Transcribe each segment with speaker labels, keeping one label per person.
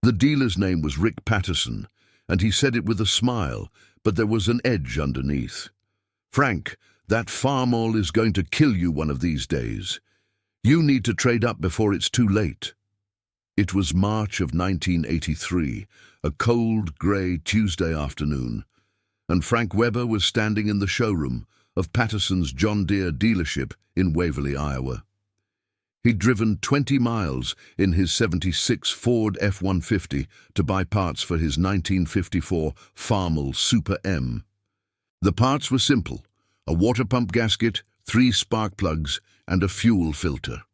Speaker 1: The dealer's name was Rick Patterson, and he said it with a smile, but there was an edge underneath. "Frank, that Farmall is going to kill you one of these days. You need to trade up before it's too late." It was March of 1983, a cold, grey Tuesday afternoon, and Frank Weber was standing in the showroom of Patterson's John Deere dealership in Waverly, Iowa. He'd driven 20 miles in his '76 Ford F-150 to buy parts for his 1954 Farmall Super M. The parts were simple: a water pump gasket, 3 spark plugs, and a fuel filter.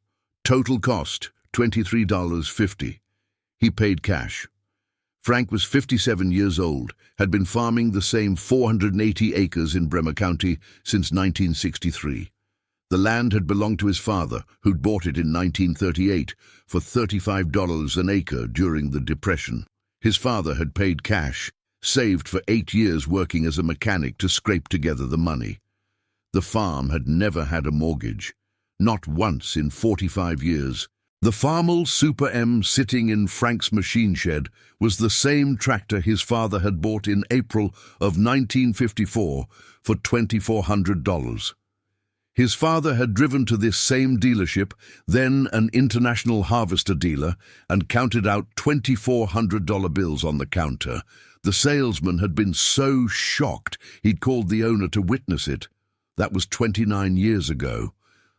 Speaker 1: Total cost, $23.50. He paid cash. Frank was 57 years old, had been farming the same 480 acres in Bremer County since 1963. The land had belonged to his father, who'd bought it in 1938 for $35 an acre during the Depression. His father had paid cash, saved for 8 years working as a mechanic to scrape together the money. The farm had never had a mortgage, not once in 45 years. The Farmall Super M sitting in Frank's machine shed was the same tractor his father had bought in April of 1954 for $2,400. His father had driven to this same dealership, then an International Harvester dealer, and counted out $2,400 bills on the counter. The salesman had been so shocked he'd called the owner to witness it. That was 29 years ago.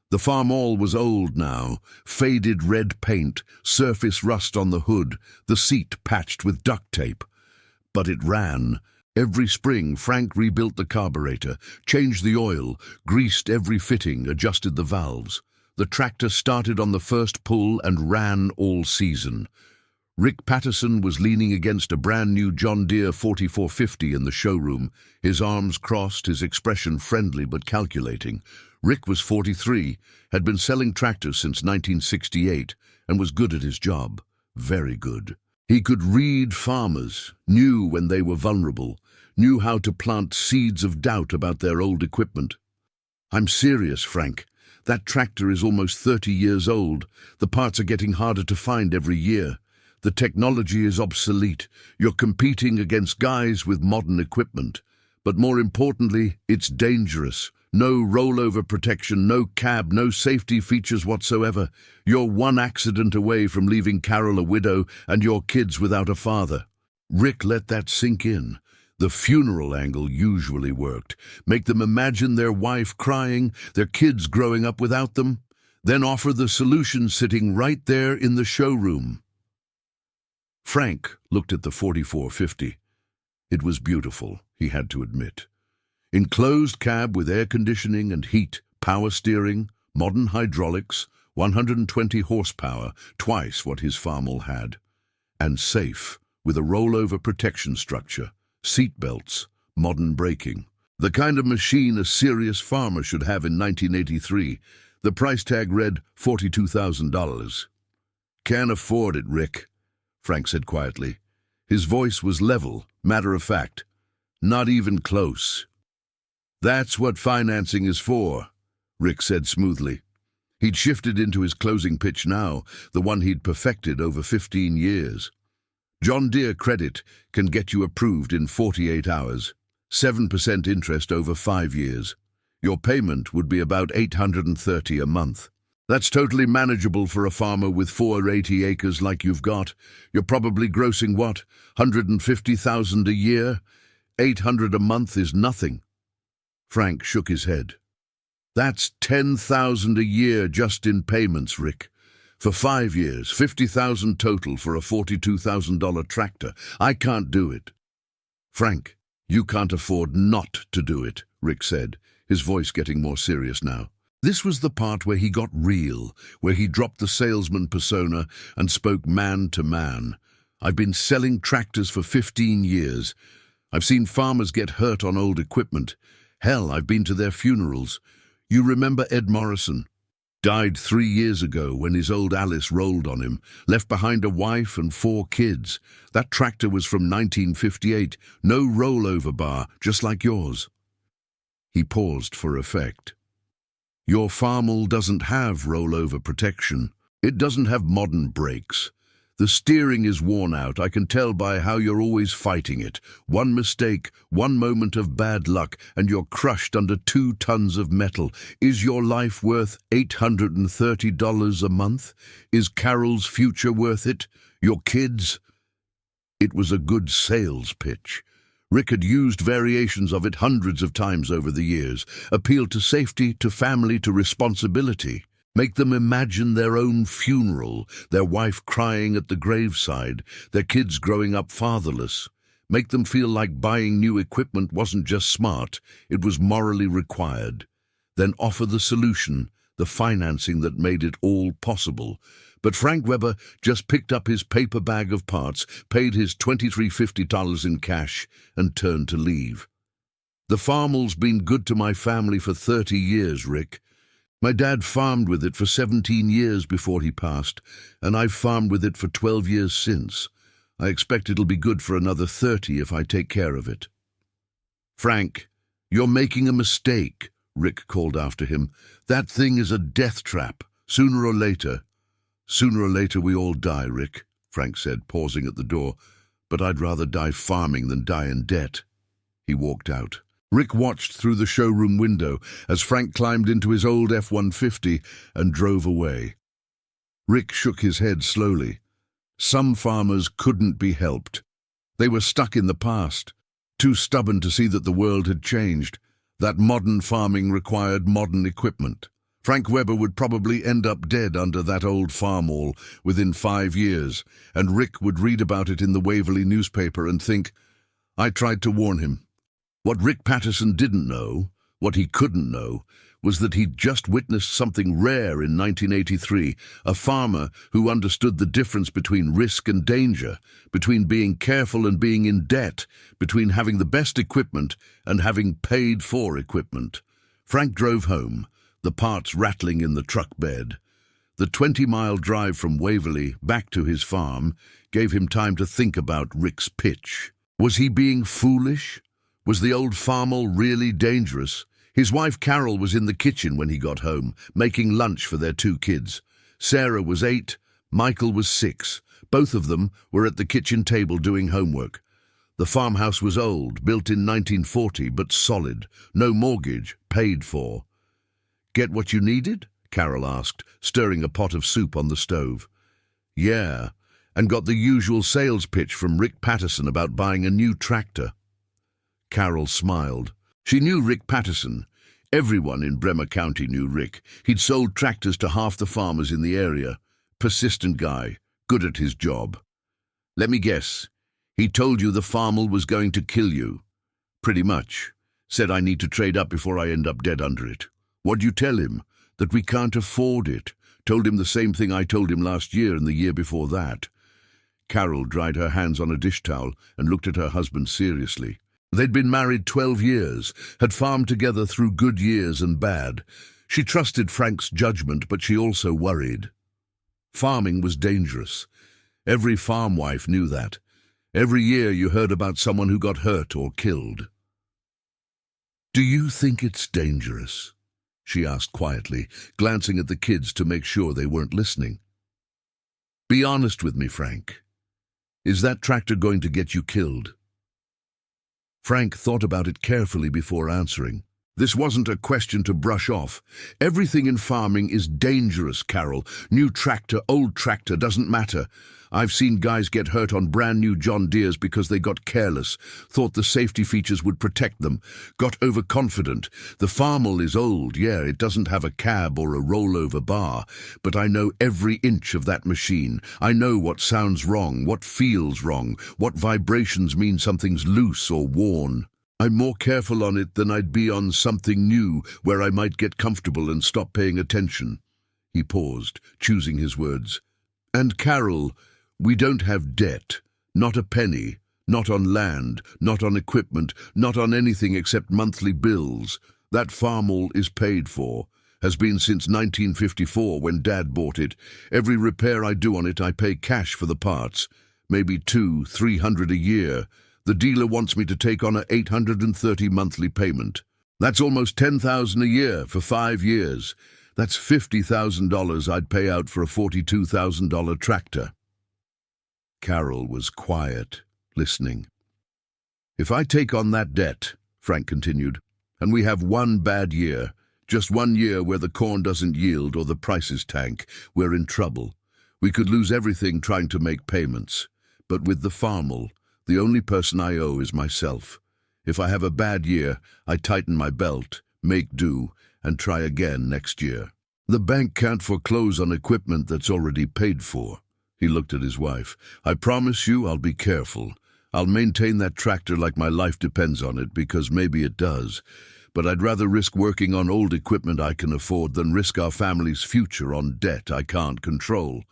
Speaker 1: The Farmall was old now, faded red paint, surface rust on the hood, the seat patched with duct tape. But it ran. Every spring, Frank rebuilt the carburetor, changed the oil, greased every fitting, adjusted the valves. The tractor started on the first pull and ran all season. Rick Patterson was leaning against a brand-new John Deere 4450 in the showroom, his arms crossed, his expression friendly but calculating. Rick was 43, had been selling tractors since 1968, and was good at his job. Very good. He could read farmers, knew when they were vulnerable, knew how to plant seeds of doubt about their old equipment. "I'm serious, Frank. That tractor is almost 30 years old. The parts are getting harder to find every year. The technology is obsolete. You're competing against guys with modern equipment. But more importantly, it's dangerous. No rollover protection, no cab, no safety features whatsoever. You're one accident away from leaving Carol a widow and your kids without a father." Rick let that sink in. The funeral angle usually worked. Make them imagine their wife crying, their kids growing up without them, then offer the solution sitting right there in the showroom. Frank looked at the 4450. It was beautiful, he had to admit. Enclosed cab with air conditioning and heat, power steering, modern hydraulics, 120 horsepower, twice what his Farmall had. And safe, with a rollover protection structure, seat belts, modern braking. The kind of machine a serious farmer should have in 1983. The price tag read $42,000. "Can't afford it, Rick," Frank said quietly. His voice was level, matter-of-fact. "Not even close." "That's what financing is for," Rick said smoothly. He'd shifted into his closing pitch now, the one he'd perfected over 15 years. John Deere Credit can get you approved in 48 hours, 7% interest over 5 years. Your payment would be about $830 a month. That's totally manageable for a farmer with 480 acres like you've got. You're probably grossing what, $150,000 a year? $800 a month is nothing. Frank shook his head. "That's $10,000 a year just in payments, Rick. For 5 years, $50,000 total for a $42,000 tractor. I can't do it." "Frank, you can't afford not to do it," Rick said, his voice getting more serious now. This was the part where he got real, where he dropped the salesman persona and spoke man to man. "I've been selling tractors for 15 years. I've seen farmers get hurt on old equipment. Hell, I've been to their funerals. You remember Ed Morrison? Died 3 years ago when his old Alice rolled on him, left behind a wife and 4 kids. That tractor was from 1958, no rollover bar, just like yours." He paused for effect. "Your Farmall doesn't have rollover protection. It doesn't have modern brakes. The steering is worn out. I can tell by how you're always fighting it. One mistake, one moment of bad luck, and you're crushed under 2 tons of metal. Is your life worth $830 a month? Is Carol's future worth it? Your kids? It was a good sales pitch. Rick had used variations of it hundreds of times over the years, appealed to safety, to family, to responsibility. Make them imagine their own funeral, their wife crying at the graveside, their kids growing up fatherless. Make them feel like buying new equipment wasn't just smart, it was morally required. Then offer the solution, the financing that made it all possible. But Frank Weber just picked up his paper bag of parts, paid his $23.50 in cash, and turned to leave. The Farmall's been good to my family for 30 years, Rick. My dad farmed with it for 17 years before he passed, and I've farmed with it for 12 years since. I expect it'll be good for another 30 if I take care of it. Frank, you're making a mistake, Rick called after him. That thing is a death trap, sooner or later. Sooner or later we all die, Rick, Frank said, pausing at the door. But I'd rather die farming than die in debt. He walked out. Rick watched through the showroom window as Frank climbed into his old F-150 and drove away. Rick shook his head slowly. Some farmers couldn't be helped. They were stuck in the past, too stubborn to see that the world had changed, that modern farming required modern equipment. Frank Weber would probably end up dead under that old Farmall within 5 years, and Rick would read about it in the Waverley newspaper and think, I tried to warn him. What Rick Patterson didn't know, what he couldn't know, was that he'd just witnessed something rare in 1983, a farmer who understood the difference between risk and danger, between being careful and being in debt, between having the best equipment and having paid for equipment. Frank drove home, the parts rattling in the truck bed. The 20-mile drive from Waverley back to his farm gave him time to think about Rick's pitch. Was he being foolish? Was the old Farmall really dangerous? His wife Carol was in the kitchen when he got home, making lunch for their 2 kids. Sarah was 8, Michael was 6. Both of them were at the kitchen table doing homework. The farmhouse was old, built in 1940, but solid. No mortgage, paid for. Get what you needed? Carol asked, stirring a pot of soup on the stove. Yeah, and got the usual sales pitch from Rick Patterson about buying a new tractor. Carol smiled. She knew Rick Patterson. Everyone in Bremer County knew Rick. He'd sold tractors to half the farmers in the area. Persistent guy, good at his job. Let me guess. He told you the Farmall was going to kill you. Pretty much. Said I need to trade up before I end up dead under it. What'd you tell him? That we can't afford it. Told him the same thing I told him last year and the year before that. Carol dried her hands on a dish towel and looked at her husband seriously. They'd been married 12 years, had farmed together through good years and bad. She trusted Frank's judgment, but she also worried. Farming was dangerous. Every farm wife knew that. Every year you heard about someone who got hurt or killed. Do you think it's dangerous? She asked quietly, glancing at the kids to make sure they weren't listening. Be honest with me, Frank. Is that tractor going to get you killed? Frank thought about it carefully before answering. This wasn't a question to brush off. Everything in farming is dangerous, Carol. New tractor, old tractor, doesn't matter. I've seen guys get hurt on brand new John Deeres because they got careless, thought the safety features would protect them, got overconfident. The Farmall is old, yeah, it doesn't have a cab or a rollover bar, but I know every inch of that machine. I know what sounds wrong, what feels wrong, what vibrations mean something's loose or worn. I'm more careful on it than I'd be on something new where I might get comfortable and stop paying attention. He paused, choosing his words. And Carol, we don't have debt, not a penny, not on land, not on equipment, not on anything except monthly bills. That Farmall is paid for, has been since 1954 when Dad bought it. Every repair I do on it I pay cash for the parts, maybe $200-300 a year. The dealer wants me to take on a $830 monthly payment. That's almost $10,000 a year for 5 years. That's $50,000 I'd pay out for a $42,000 tractor. Carol was quiet, listening. "If I take on that debt," Frank continued, "and we have one bad year, just 1 year where the corn doesn't yield or the prices tank, we're in trouble. We could lose everything trying to make payments. But with the Farmall, the only person I owe is myself. If I have a bad year, I tighten my belt, make do, and try again next year. The bank can't foreclose on equipment that's already paid for." He looked at his wife. "I promise you I'll be careful. I'll maintain that tractor like my life depends on it, because maybe it does. But I'd rather risk working on old equipment I can afford than risk our family's future on debt I can't control."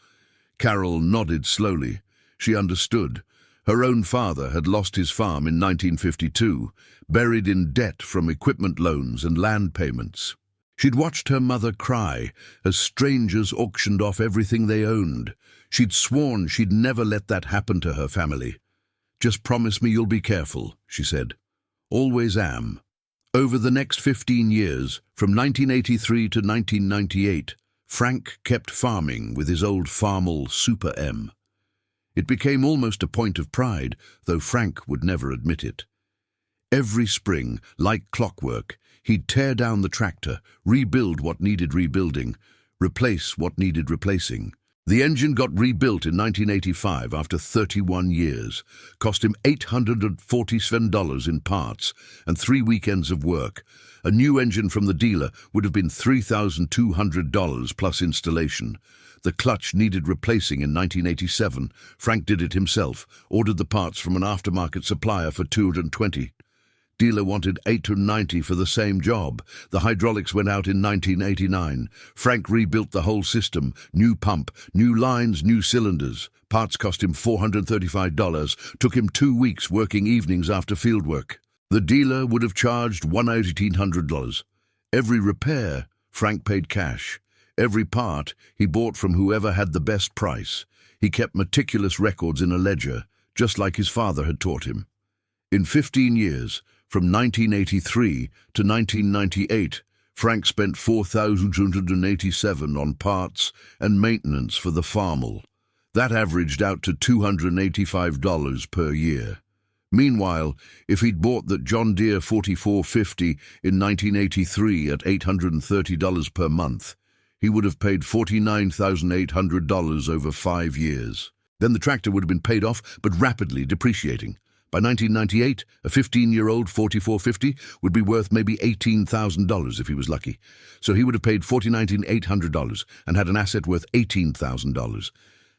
Speaker 1: Carol nodded slowly. She understood. Her own father had lost his farm in 1952, buried in debt from equipment loans and land payments. She'd watched her mother cry as strangers auctioned off everything they owned. She'd sworn she'd never let that happen to her family. "Just promise me you'll be careful," she said. "Always am." Over the next 15 years, from 1983 to 1998, Frank kept farming with his old Farmall Super M. It became almost a point of pride, though Frank would never admit it. Every spring, like clockwork, he'd tear down the tractor, rebuild what needed rebuilding, replace what needed replacing. The engine got rebuilt in 1985 after 31 years, cost him $847 in parts and 3 weekends of work. A new engine from the dealer would have been $3,200 plus installation. The clutch needed replacing in 1987. Frank did it himself, ordered the parts from an aftermarket supplier for $220. Dealer wanted $890 for the same job. The hydraulics went out in 1989. Frank rebuilt the whole system. New pump, new lines, new cylinders. Parts cost him $435. Took him 2 weeks working evenings after fieldwork. The dealer would have charged $1,800. Every repair, Frank paid cash. Every part he bought from whoever had the best price. He kept meticulous records in a ledger, just like his father had taught him. In 15 years, from 1983 to 1998, Frank spent $4,287 on parts and maintenance for the Farmall. That averaged out to $285 per year. Meanwhile, if he'd bought that John Deere 4450 in 1983 at $830 per month, he would have paid $49,800 over 5 years. Then the tractor would have been paid off, but rapidly depreciating. By 1998, a 15-year-old 4450 would be worth maybe $18,000 if he was lucky. So he would have paid $49,800 and had an asset worth $18,000.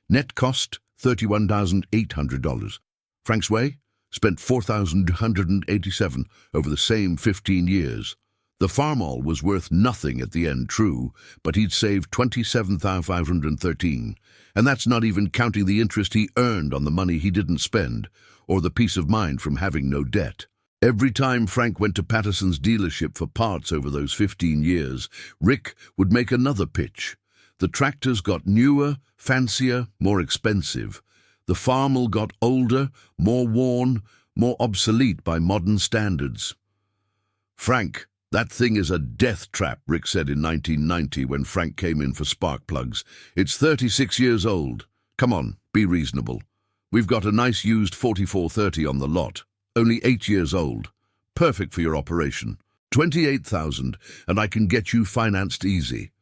Speaker 1: Net cost, $31,800. Frank's way spent $4,287 over the same 15 years. The Farmall was worth nothing at the end, true, but he'd saved $27,513, and that's not even counting the interest he earned on the money he didn't spend, or the peace of mind from having no debt. Every time Frank went to Patterson's dealership for parts over those 15 years, Rick would make another pitch. The tractors got newer, fancier, more expensive. The Farmall got older, more worn, more obsolete by modern standards. "Frank, that thing is a death trap," Rick said in 1990 when Frank came in for spark plugs. "It's 36 years old. Come on, be reasonable. We've got a nice used 4430 on the lot, only 8 years old. Perfect for your operation. $28,000, and I can get you financed easy."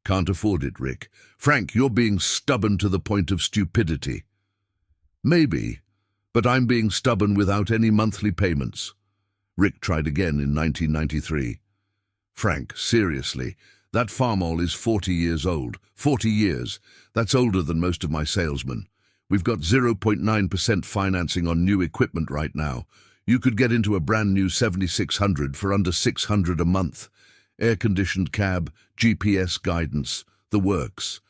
Speaker 1: "Can't afford it, Rick." "Frank, you're being stubborn to the point of stupidity." "Maybe, but I'm being stubborn without any monthly payments." Rick tried again in 1993. "Frank, seriously, that Farmall is 40 years old. 40 years. That's older than most of my salesmen. We've got 0.9% financing on new equipment right now. You could get into a brand new 7600 for under $600 a month. Air-conditioned cab, GPS guidance, the works."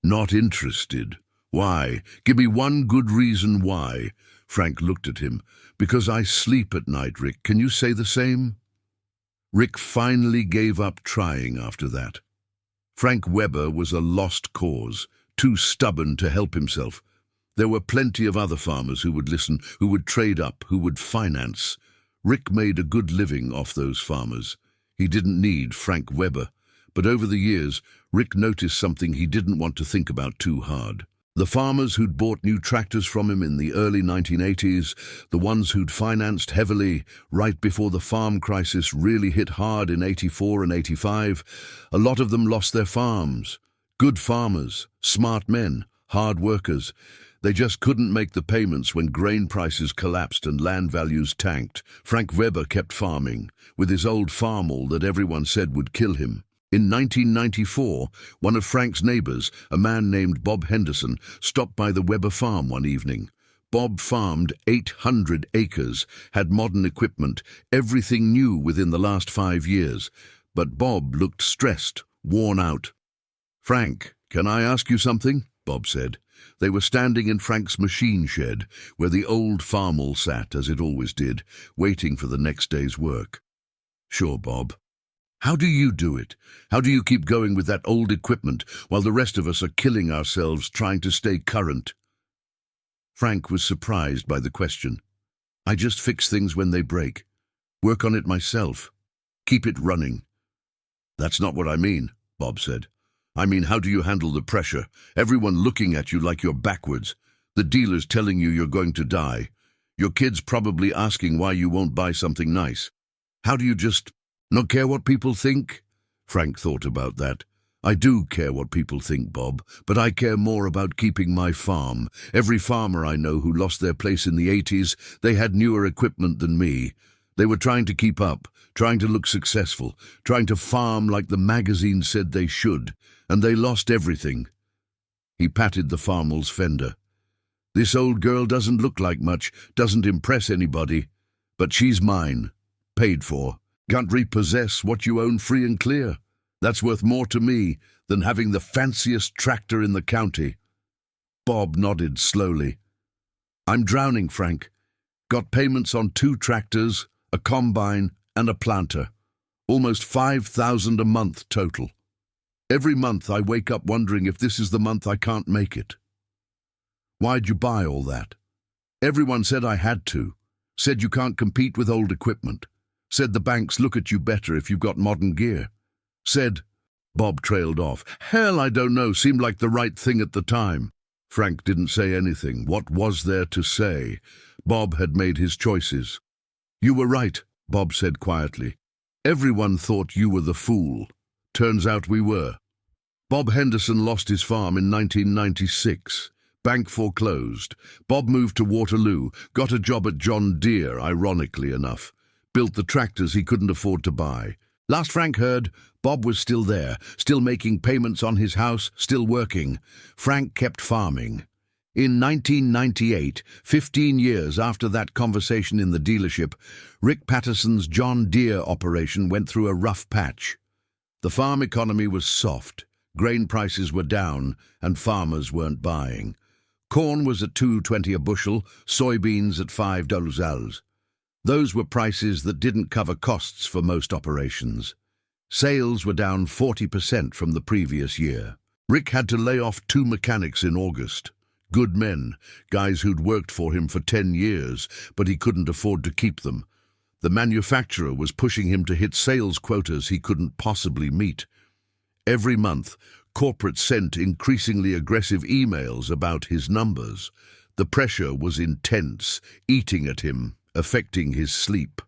Speaker 1: "Not interested. Why? Give me one good reason why." Frank looked at him. "Because I sleep at night, Rick. Can you say the same?" Rick finally gave up trying after that. Frank Weber was a lost cause, too stubborn to help himself. There were plenty of other farmers who would listen, who would trade up, who would finance. Rick made a good living off those farmers. He didn't need Frank Weber. But over the years, Rick noticed something he didn't want to think about too hard. The farmers who'd bought new tractors from him in the early 1980s, the ones who'd financed heavily right before the farm crisis really hit hard in 84 and 85, a lot of them lost their farms. Good farmers, smart men, hard workers. They just couldn't make the payments when grain prices collapsed and land values tanked. Frank Weber kept farming, with his old Farmall that everyone said would kill him. In 1994, one of Frank's neighbors, a man named Bob Henderson, stopped by the Weber farm one evening. Bob farmed 800 acres, had modern equipment, everything new within the last 5 years. But Bob looked stressed, worn out. "Frank, can I ask you something?" Bob said. They were standing in Frank's machine shed, where the old Farmall sat, as it always did, waiting for the next day's work. "Sure, Bob. How do you do it? How do you keep going with that old equipment while the rest of us are killing ourselves trying to stay current?" Frank was surprised by the question. "I just fix things when they break. Work on it myself. Keep it running." "That's not what I mean," Bob said. "I mean, how do you handle the pressure? Everyone looking at you like you're backwards. The dealers telling you you're going to die. Your kids probably asking why you won't buy something nice. How do you just not care what people think?" Frank thought about that. "I do care what people think, Bob, but I care more about keeping my farm. Every farmer I know who lost their place in the 80s, they had newer equipment than me. They were trying to keep up, trying to look successful, trying to farm like the magazine said they should, and they lost everything." He patted the Farmall's fender. "This old girl doesn't look like much, doesn't impress anybody, but she's mine, paid for. Can't repossess what you own free and clear. That's worth more to me than having the fanciest tractor in the county." Bob nodded slowly. "I'm drowning, Frank. Got payments on 2 tractors, a combine, and a planter. Almost $5,000 a month total. Every month I wake up wondering if this is the month I can't make it." "Why'd you buy all that?" "Everyone said I had to. Said you can't compete with old equipment. Said the banks look at you better if you've got modern gear. Said—" Bob trailed off. "Hell, I don't know. Seemed like the right thing at the time." Frank didn't say anything. What was there to say? Bob had made his choices. "You were right," Bob said quietly. "Everyone thought you were the fool. Turns out we were." Bob Henderson lost his farm in 1996. Bank foreclosed. Bob moved to Waterloo, got a job at John Deere, ironically enough. Built the tractors he couldn't afford to buy. Last Frank heard, Bob was still there, still making payments on his house, still working. Frank kept farming. In 1998, 15 years after that conversation in the dealership, Rick Patterson's John Deere operation went through a rough patch. The farm economy was soft, grain prices were down, and farmers weren't buying. Corn was at $2.20 a bushel, soybeans at $5. Those were prices that didn't cover costs for most operations. Sales were down 40% from the previous year. Rick had to lay off 2 mechanics in August. Good men, guys who'd worked for him for 10 years, but he couldn't afford to keep them. The manufacturer was pushing him to hit sales quotas he couldn't possibly meet. Every month, corporate sent increasingly aggressive emails about his numbers. The pressure was intense, eating at him, affecting his sleep.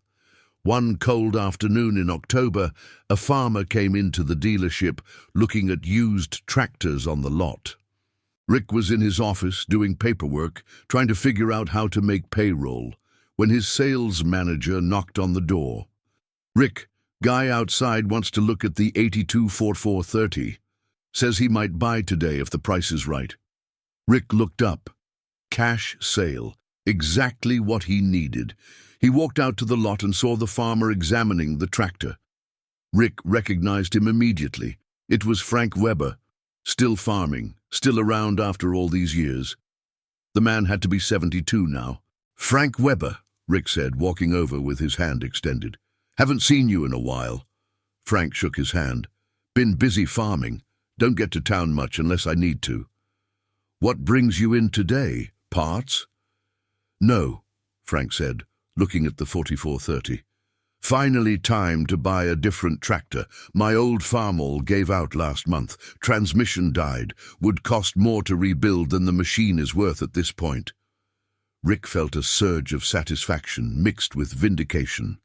Speaker 1: One cold afternoon in October, a farmer came into the dealership looking at used tractors on the lot. Rick was in his office doing paperwork, trying to figure out how to make payroll, when his sales manager knocked on the door. "Rick, guy outside wants to look at the 824430. Says he might buy today if the price is right." Rick looked up. Cash sale. Exactly what he needed. He walked out to the lot and saw the farmer examining the tractor. Rick recognized him immediately. It was Frank Weber, still farming, still around after all these years. The man had to be 72 now. "Frank Weber," Rick said, walking over with his hand extended. "Haven't seen you in a while." Frank shook his hand. "Been busy farming. Don't get to town much unless I need to." "What brings you in today? Parts?" "No," Frank said, looking at the 4430. Finally time to buy a different tractor. My old Farmall gave out last month. Transmission died. Would cost more to rebuild than the machine is worth at this point. Rick felt a surge of satisfaction mixed with vindication.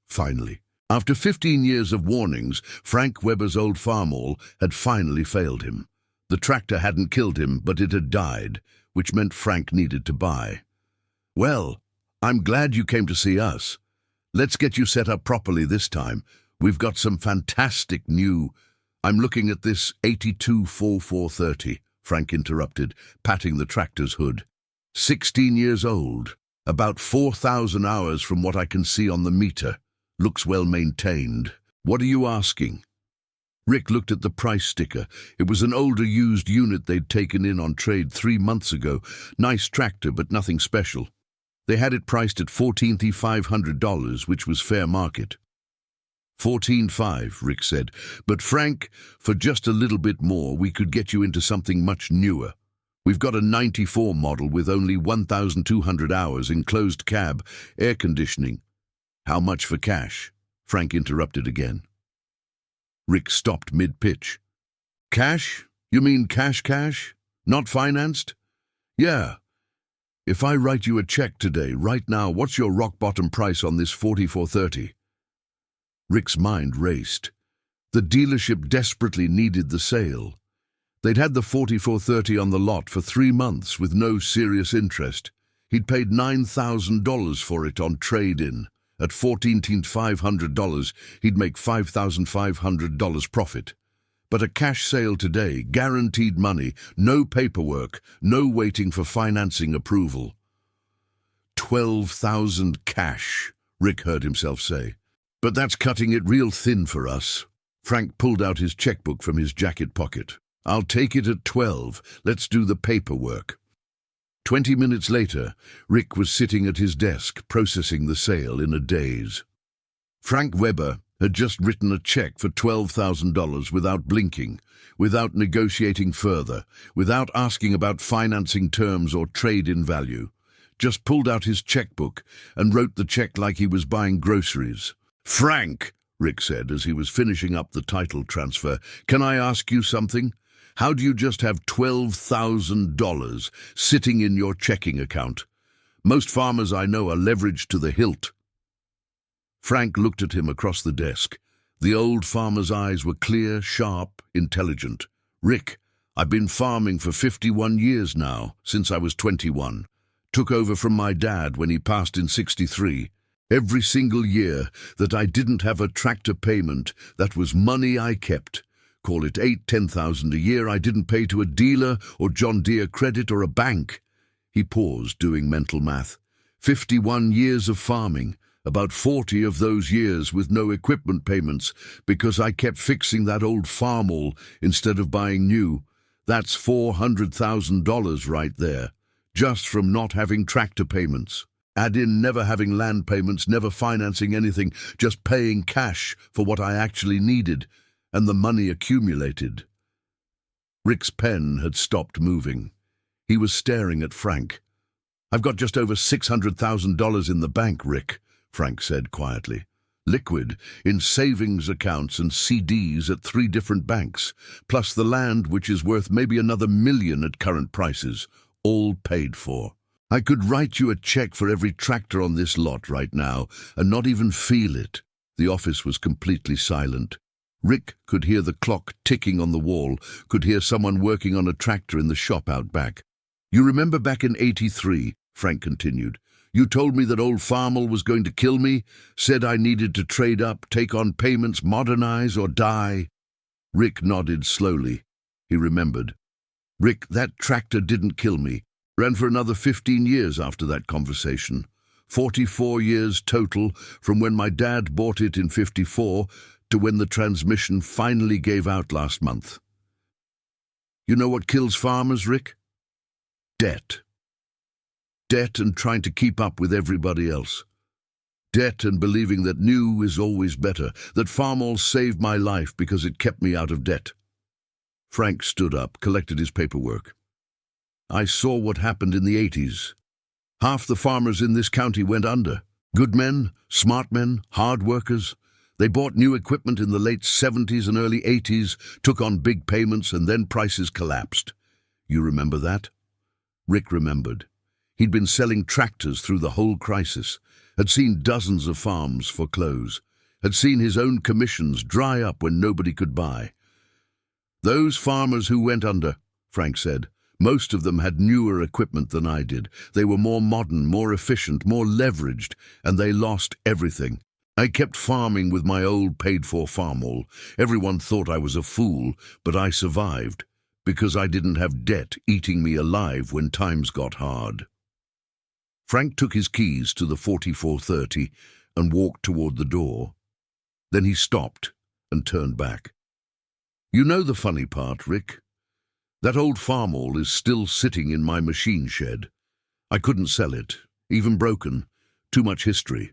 Speaker 1: Finally. After 15 years of warnings, Frank Weber's old Farmall had finally failed him. The tractor hadn't killed him, but it had died, which meant Frank needed to buy. "Well, I'm glad you came to see us. Let's get you set up properly this time. We've got some fantastic new—" "I'm looking at this 824430, Frank interrupted, patting the tractor's hood. 16 years old, about 4,000 hours from what I can see on the meter. Looks well maintained. What are you asking?" Rick looked at the price sticker. It was an older used unit they'd taken in on trade 3 months ago. Nice tractor, but nothing special. They had it priced at $14,500, which was fair market. $14,500, Rick said. "But Frank, for just a little bit more, we could get you into something much newer. We've got a 94 model with only 1,200 hours, enclosed cab, air conditioning." "How much for cash?" Frank interrupted again. Rick stopped mid-pitch. "Cash? You mean cash? Not financed?" "Yeah. If I write you a check today, right now, what's your rock-bottom price on this 4430? Rick's mind raced. The dealership desperately needed the sale. They'd had the 4430 on the lot for 3 months with no serious interest. He'd paid $9,000 for it on trade-in. At $14,500, he'd make $5,500 profit. But a cash sale today, guaranteed money, no paperwork, no waiting for financing approval. 12,000 cash, Rick heard himself say. "But that's cutting it real thin for us." Frank pulled out his checkbook from his jacket pocket. "I'll take it at 12. Let's do the paperwork." 20 minutes later, Rick was sitting at his desk, processing the sale in a daze. Frank Weber had just written a check for $12,000 without blinking, without negotiating further, without asking about financing terms or trade-in value. Just pulled out his checkbook and wrote the check like he was buying groceries. "Frank," Rick said as he was finishing up the title transfer, "can I ask you something? How do you just have $12,000 sitting in your checking account? Most farmers I know are leveraged to the hilt." Frank looked at him across the desk. The old farmer's eyes were clear, sharp, intelligent. "Rick, I've been farming for 51 years now, since I was 21. Took over from my dad when he passed in 63. Every single year that I didn't have a tractor payment, that was money I kept. Call it $8,000–10,000 a year I didn't pay to a dealer or John Deere Credit or a bank." He paused, doing mental math. 51 years of farming, about 40 of those years with no equipment payments because I kept fixing that old Farmall instead of buying new. That's $400,000 right there, just from not having tractor payments. Add in never having land payments, never financing anything, just paying cash for what I actually needed, and the money accumulated. Rick's pen had stopped moving. He was staring at Frank. "I've got just over $600,000 in the bank, Rick," Frank said quietly. "Liquid, in savings accounts and CDs at 3 different banks, plus the land which is worth maybe another $1 million at current prices, all paid for. I could write you a check for every tractor on this lot right now and not even feel it." The office was completely silent. Rick could hear the clock ticking on the wall, could hear someone working on a tractor in the shop out back. "You remember back in 83, Frank continued. "You told me that old Farmall was going to kill me, said I needed to trade up, take on payments, modernize or die." Rick nodded slowly. He remembered. "Rick, that tractor didn't kill me. Ran for another 15 years after that conversation. 44 years total, from when my dad bought it in 54 to when the transmission finally gave out last month. You know what kills farmers, Rick? Debt. Debt and trying to keep up with everybody else. Debt and believing that new is always better, that Farmall saved my life because it kept me out of debt." Frank stood up, collected his paperwork. "I saw what happened in the 80s. Half the farmers in this county went under. Good men, smart men, hard workers. They bought new equipment in the late 70s and early 80s, took on big payments, and then prices collapsed. You remember that? Rick remembered. He'd been selling tractors through the whole crisis, had seen dozens of farms foreclose, had seen his own commissions dry up when nobody could buy. Those farmers who went under, Frank said, most of them had newer equipment than I did. They were more modern, more efficient, more leveraged, and they lost everything. I kept farming with my old paid-for Farmall. Everyone thought I was a fool, but I survived, because I didn't have debt eating me alive when times got hard. Frank took his keys to the 4430 and walked toward the door. Then he stopped and turned back. You know the funny part, Rick? That old Farmall is still sitting in my machine shed. I couldn't sell it, even broken. Too much history.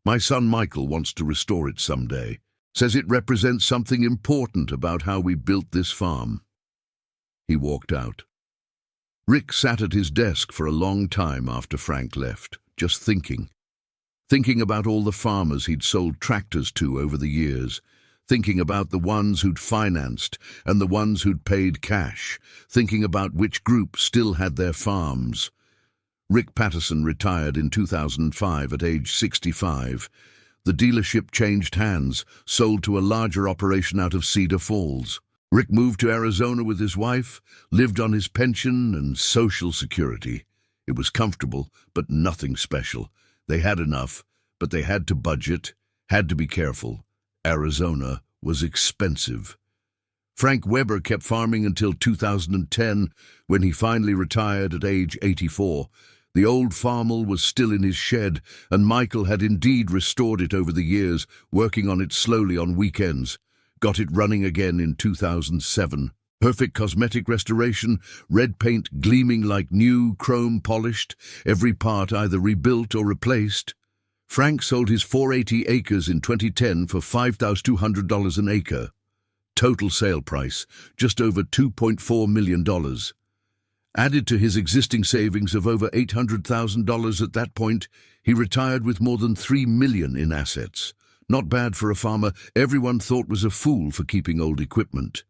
Speaker 1: My son Michael wants to restore it someday. Says it represents something important about how we built this farm. He walked out. Rick sat at his desk for a long time after Frank left, just thinking. Thinking about all the farmers he'd sold tractors to over the years. Thinking about the ones who'd financed and the ones who'd paid cash. Thinking about which group still had their farms. Rick Patterson retired in 2005 at age 65. The dealership changed hands, sold to a larger operation out of Cedar Falls. Rick moved to Arizona with his wife, lived on his pension and Social Security. It was comfortable, but nothing special. They had enough, but they had to budget, had to be careful. Arizona was expensive. Frank Weber kept farming until 2010, when he finally retired at age 84. The old Farmall was still in his shed, and Michael had indeed restored it over the years, working on it slowly on weekends. Got it running again in 2007. Perfect cosmetic restoration, red paint gleaming like new, chrome polished, every part either rebuilt or replaced. Frank sold his 480 acres in 2010 for $5,200 an acre. Total sale price, just over $2.4 million. Added to his existing savings of over $800,000 at that point, he retired with more than $3 million in assets. Not bad for a farmer everyone thought was a fool for keeping old equipment.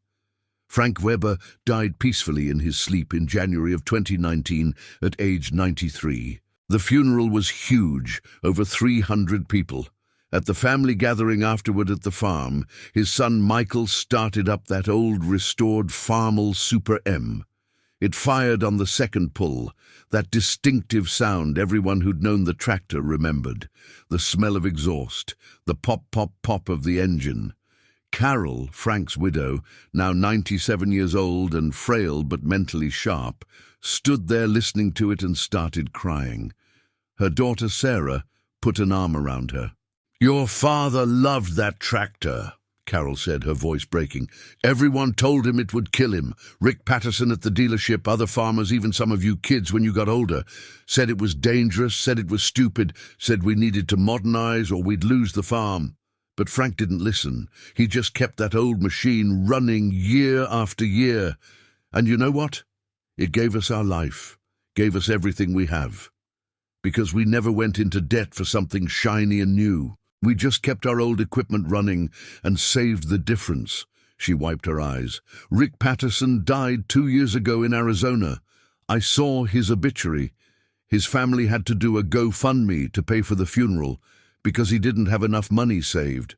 Speaker 1: Frank Weber died peacefully in his sleep in January of 2019 at age 93. The funeral was huge, over 300 people. At the family gathering afterward at the farm, his son Michael started up that old restored Farmall Super M. It fired on the second pull, that distinctive sound everyone who'd known the tractor remembered, the smell of exhaust, the pop, pop, pop of the engine. Carol, Frank's widow, now 97 years old and frail but mentally sharp, stood there listening to it and started crying. Her daughter Sarah put an arm around her. "Your father loved that tractor," Carol said, her voice breaking. "Everyone told him it would kill him. Rick Patterson at the dealership, other farmers, even some of you kids when you got older, said it was dangerous, said it was stupid, said we needed to modernize or we'd lose the farm. But Frank didn't listen. He just kept that old machine running year after year. And you know what? It gave us our life, gave us everything we have. Because we never went into debt for something shiny and new. We just kept our old equipment running and saved the difference." She wiped her eyes. "Rick Patterson died 2 years ago in Arizona. I saw his obituary. His family had to do a GoFundMe to pay for the funeral because he didn't have enough money saved.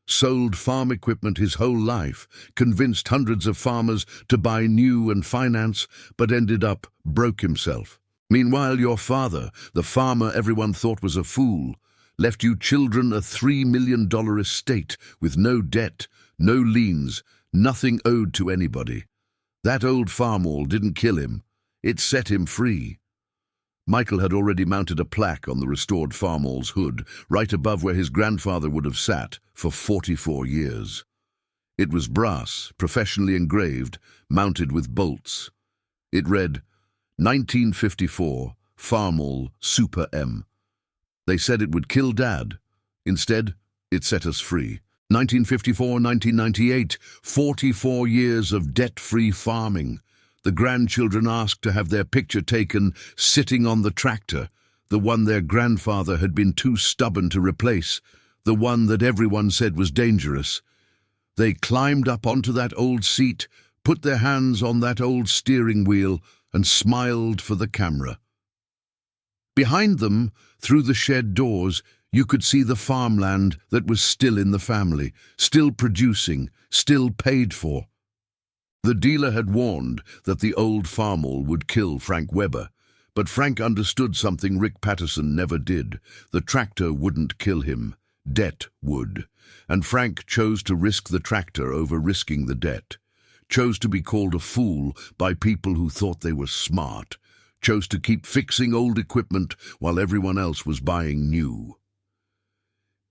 Speaker 1: Sold farm equipment his whole life, convinced hundreds of farmers to buy new and finance, but ended up broke himself. Meanwhile, your father, the farmer everyone thought was a fool, left you children a $3 million estate with no debt, no liens, nothing owed to anybody. That old Farmall didn't kill him. It set him free." Michael had already mounted a plaque on the restored Farmall's hood, right above where his grandfather would have sat for 44 years. It was brass, professionally engraved, mounted with bolts. It read, 1954, Farmall Super M. They said it would kill Dad. Instead, it set us free. 1954, 1998, 44 years of debt-free farming. The grandchildren asked to have their picture taken sitting on the tractor. the one their grandfather had been too stubborn to replace, the one that everyone said was dangerous. They climbed up onto that old seat, put their hands on that old steering wheel, and smiled for the camera. Behind them, through the shed doors, you could see the farmland that was still in the family, still producing, still paid for. The dealer had warned that the old Farmall would kill Frank Webber, but Frank understood something Rick Patterson never did. The tractor wouldn't kill him. Debt would. And Frank chose to risk the tractor over risking the debt. Chose to be called a fool by people who thought they were smart. Chose to keep fixing old equipment while everyone else was buying new.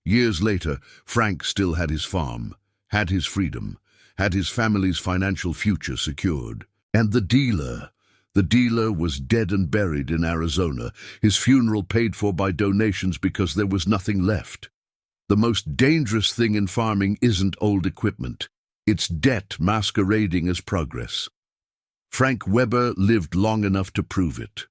Speaker 1: Years later, Frank still had his farm, had his freedom, had his family's financial future secured. And the dealer was dead and buried in Arizona, his funeral paid for by donations because there was nothing left. The most dangerous thing in farming isn't old equipment. It's debt masquerading as progress. Frank Webber lived long enough to prove it.